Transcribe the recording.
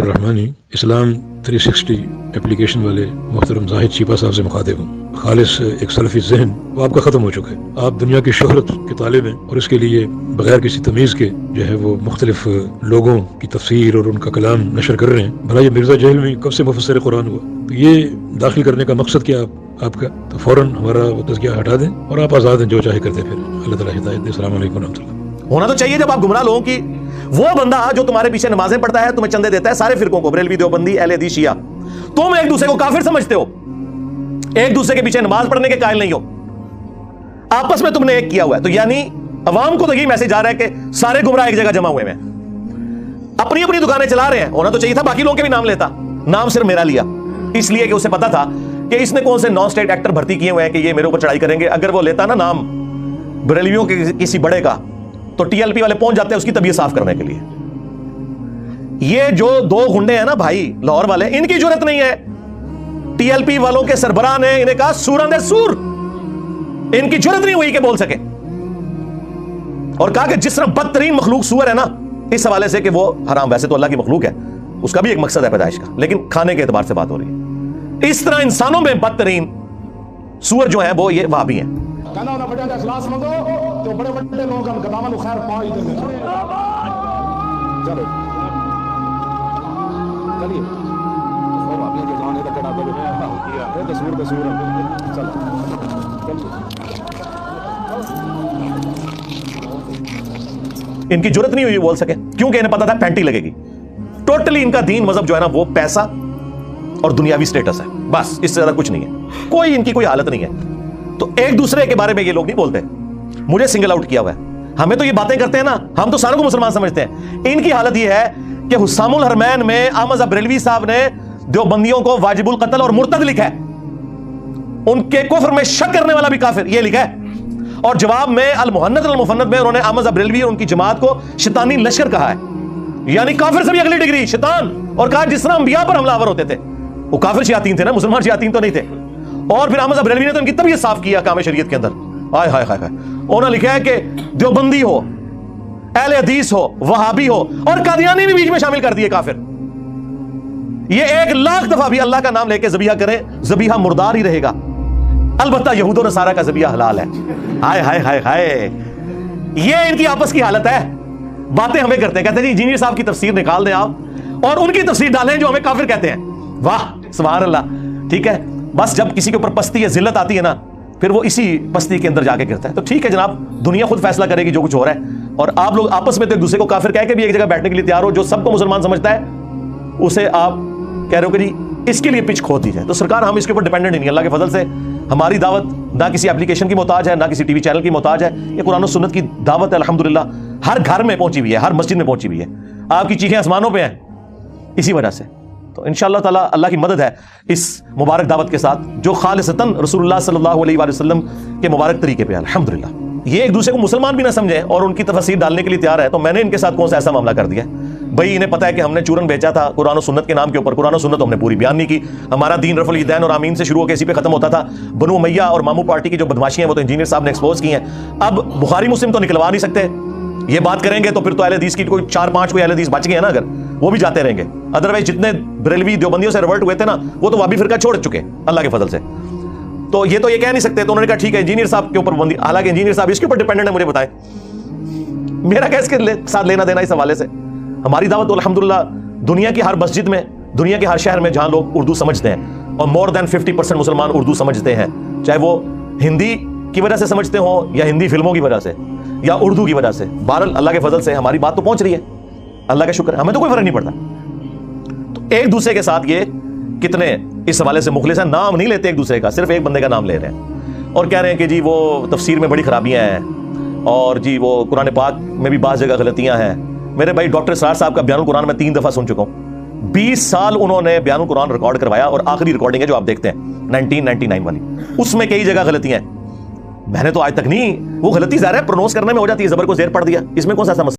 الرحمانی اسلام 360 application والے محترم زاہد شیپا صاحب سے مخاطب ہوں۔ خالص ایک سلفی ذہن وہ آپ کا ختم ہو چکا ہے۔ آپ دنیا کی شہرت کے طالب ہیں اور اس کے لیے بغیر کسی تمیز کے جو ہے وہ مختلف لوگوں کی تفسیر اور ان کا کلام نشر کر رہے ہیں۔ بھلا یہ مرزا جہل میں کب سے مفسر قرآن ہوا؟ تو یہ داخل کرنے کا مقصد کیا آپ کا؟ تو فوراً ہمارا وہ تذکیہ ہٹا دیں اور آپ آزاد ہیں، جو چاہے کرتے پھر۔ اللہ تعالیٰ ہدایت دے۔ السلام علیکم ورحمۃ اللہ۔ ہونا تو چاہیے جب آپ گمراہ لوگوں کی، وہ بندہ جو تمہارے پیچھے نمازیں پڑھتا ہے، تمہیں چندے دیتا ہے، سارے فرقوں کو، بریلوی، دیوبندی، اہل حدیث، شیعہ، تم ایک دوسرے کو کافر سمجھتے ہو، ایک دوسرے کے پیچھے نماز پڑھنے کے قائل نہیں ہو، آپس میں تم نے ایک کیا ہوا ہے۔ تو یعنی عوام کو تو یہی میسج آ رہا ہے کہ سارے گمراہ ایک جگہ جمع ہوئے ہیں، اپنی اپنی دکانیں چلا رہے ہیں۔ ہونا تو چاہیے تھا باقی لوگوں کے بھی نام لیتا، نام صرف میرا لیا، اس لیے کہ اسے پتا تھا کہ اس نے کون سے نان اسٹیٹ ایکٹر بھرتی کیے ہوئے ہیں کہ یہ میرے اوپر چڑھائی کریں گے۔ اگر وہ لیتا نا نام بریلویوں کے کسی بڑے کا، تو ٹی ایل پی والے پہنچ جاتے ہیں اس کی طبیعت صاف کرنے کے لیے۔ یہ جو دو گنڈے ہیں نا بھائی لاہور والے، ان کی جرت نہیں ہے۔ ٹی ایل پی والوں کے سربراہ نے انہیں کہا سورند سور، ان کی جرت نہیں ہوئی کہ بول سکے، اور کہا کہ جس طرح بدترین مخلوق سور ہے نا، اس حوالے سے کہ وہ حرام، ویسے تو اللہ کی مخلوق ہے، اس کا بھی ایک مقصد ہے پیدائش کا، لیکن کھانے کے اعتبار سے بات ہو رہی ہے۔ اس طرح انسانوں میں بدترین سور جو ہیں وہ یہ وہابی ہیں۔ کہنا نہ بڑے اخلاص مندو تو بڑے بڑے لوگ ہم گدامن خیر پائی دے چلو چلیے اور ابھی کے گانے تک کڑا دے یہ تصویر چلو ان کی جرت نہیں ہوئی بول سکے، کیونکہ انہیں پتا تھا پینٹی لگے گی۔ ٹوٹلی ان کا دین مذہب جو ہے نا وہ پیسہ اور دنیاوی سٹیٹس ہے، بس اس سے زیادہ کچھ نہیں ہے، کوئی ان کی کوئی حالت نہیں ہے۔ تو ایک دوسرے کے بارے میں یہ لوگ نہیں بولتے، مجھے سنگل آؤٹ کیا ہوا ہے، ہمیں تو یہ باتیں کرتے ہیں نا، ہم تو ساروں کو مسلمان سمجھتے ہیں۔ ان کی حالت یہ ہے کہ حسام الحرمین میں احمد بریلوی صاحب نے دیوبندیوں کو واجب القتل اور مرتد لکھا ہے، ان کے کفر میں شک کرنے والا بھی کافر یہ لکھا ہے، اور جواب میں المحند المفند میں انہوں نے احمد بریلوی اور ان کی جماعت کو شیطانی لشکر کہا ہے، یعنی کافر سے بھی اگلی ڈگری شیطان، اور کہا جس طرح انبیاء پر حملہ آور ہوتے تھے، وہ کافر شیاطین تھے نا، مسلمان شیاطین تو نہیں تھے۔ اور پھر احمد بریلوی نے تو ان کی طبیعت صاف کیا کام شریعت کے اندر، ہائے ہائے ہائے، انہوں نے لکھا ہے کہ دیوبندی ہو، اہل حدیث ہو، وہابی ہو، اور قادیانی بھی بیچ میں شامل کر دیے کافر۔ یہ 1,00,000 دفعہ بھی اللہ کا نام لے کے ذبیحہ کریں، ذبیحہ مردار ہی رہے گا، البتہ یہود و نصارہ کا ذبیحہ حلال ہے۔ ہائے ہائے ہائے ہائے، یہ ان کی آپس کی حالت ہے۔ باتیں ہمیں کرتے ہیں، کہتے ہیں جی انجینئر صاحب کی تفسیر نکال دیں آپ اور ان کی تفسیر ڈالیں جو ہمیں کافر کہتے ہیں۔ واہ سبحان اللہ، ٹھیک ہے، بس جب کسی کے اوپر پستی یا ذلت آتی ہے نا، پھر وہ اسی پستی کے اندر جا کے گرتا ہے۔ تو ٹھیک ہے جناب، دنیا خود فیصلہ کرے گی جو کچھ ہو رہا ہے، اور آپ لوگ آپس میں تو ایک دوسرے کو کافر کہہ کے بھی ایک جگہ بیٹھنے کے لیے تیار ہو۔ جو سب کو مسلمان سمجھتا ہے اسے آپ کہہ رہے ہو کہ جی اس کے لیے پچ کھود دی جائے۔ تو سرکار ہم اس کے اوپر ڈیپینڈنٹ نہیں، اللہ کے فضل سے ہماری دعوت نہ کسی اپلیکیشن کی محتاج ہے، نہ کسی ٹی وی چینل کی محتاج ہے، یہ قرآن و سنت کی دعوت ہے، الحمدللہ ہر گھر میں پہنچی ہوئی ہے، ہر مسجد میں پہنچی ہوئی ہے، آپ کی چیخیں آسمانوں پہ ہیں اسی وجہ سے۔ تو انشاءاللہ تعالی اللہ کی مدد ہے اس مبارک دعوت کے ساتھ، جو خالصتاً رسول اللہ صلی اللہ علیہ وآلہ وسلم کے مبارک طریقے پہ ہے، الحمدللہ۔ یہ ایک دوسرے کو مسلمان بھی نہ سمجھیں اور ان کی تفسیر ڈالنے کے لیے تیار ہے، تو میں نے ان کے ساتھ کون سا ایسا معاملہ کر دیا بھائی؟ انہیں پتا ہے کہ ہم نے چورن بیچا تھا قرآن و سنت کے نام کے اوپر، قرآن و سنت ہم نے پوری بیان نہیں کی۔ ہمارا دین رفع الیدین اور آمین سے شروع ہو کے اسی پہ ختم ہوتا تھا۔ بنو امیہ اور مامو پارٹی کی جو بدماشیاں ہیں وہ تو انجینئر صاحب نے ایکسپوز کی ہیں۔ اب بخاری مسلم تو نکلوا نہیں سکتے، یہ بات کریں گے تو پھر تو اہل حدیث کی کوئی 4-5 کوئی اہل حدیث بچ گئے ہیں نا، اگر وہ بھی جاتے رہیں گے، ادروائز جتنے بریلوی دیوبندیوں سے ریورٹ ہوئے تھے نا وہ تو وہابی فرقہ چھوڑ چکے اللہ کے فضل سے۔ تو یہ تو یہ کہہ نہیں سکتے، تو انہوں نے کہا ٹھیک ہے انجینئر صاحب کے اوپر پابندی، حالانکہ انجینئر صاحب اس کے اوپر ڈیپینڈنٹ ہے، مجھے بتائیں میرا کیا اس کے ساتھ لینا دینا اس حوالے سے؟ ہماری دعوت الحمدللہ دنیا کی ہر مسجد میں، دنیا کے ہر شہر میں جہاں لوگ اردو سمجھتے ہیں، اور مور دین 50% مسلمان اردو سمجھتے ہیں، چاہے وہ ہندی کی وجہ سے سمجھتے ہوں یا ہندی فلموں کی وجہ سے یا اردو کی وجہ سے، بہرحال اللہ کے فضل سے ہماری بات تو پہنچ رہی ہے، اللہ کا شکر ہے، ہمیں تو کوئی فرق نہیں پڑتا۔ تو ایک دوسرے کے ساتھ یہ کتنے اس حوالے سے مخلص ہیں، نام نہیں لیتے ایک دوسرے کا، صرف ایک بندے کا نام لے رہے ہیں اور کہہ رہے ہیں کہ جی وہ تفسیر میں بڑی خرابیاں ہیں، اور جی وہ قرآن پاک میں بھی بعض جگہ غلطیاں ہیں۔ میرے بھائی ڈاکٹر اسرار صاحب کا بیان القرآن میں 3 دفعہ سن چکا ہوں، 20 سال انہوں نے بیان القرآن ریکارڈ کروایا، اور آخری ریکارڈنگ ہے جو آپ دیکھتے ہیں 1999 والی، اس میں کئی جگہ غلطیاں ہیں، میں نے تو آج تک نہیں، وہ غلطی ظاہر ہے پرونونس کرنے میں ہو جاتی ہے، زبر کو زیر پڑ دیا، اس میں کون سا ایسا مسئلہ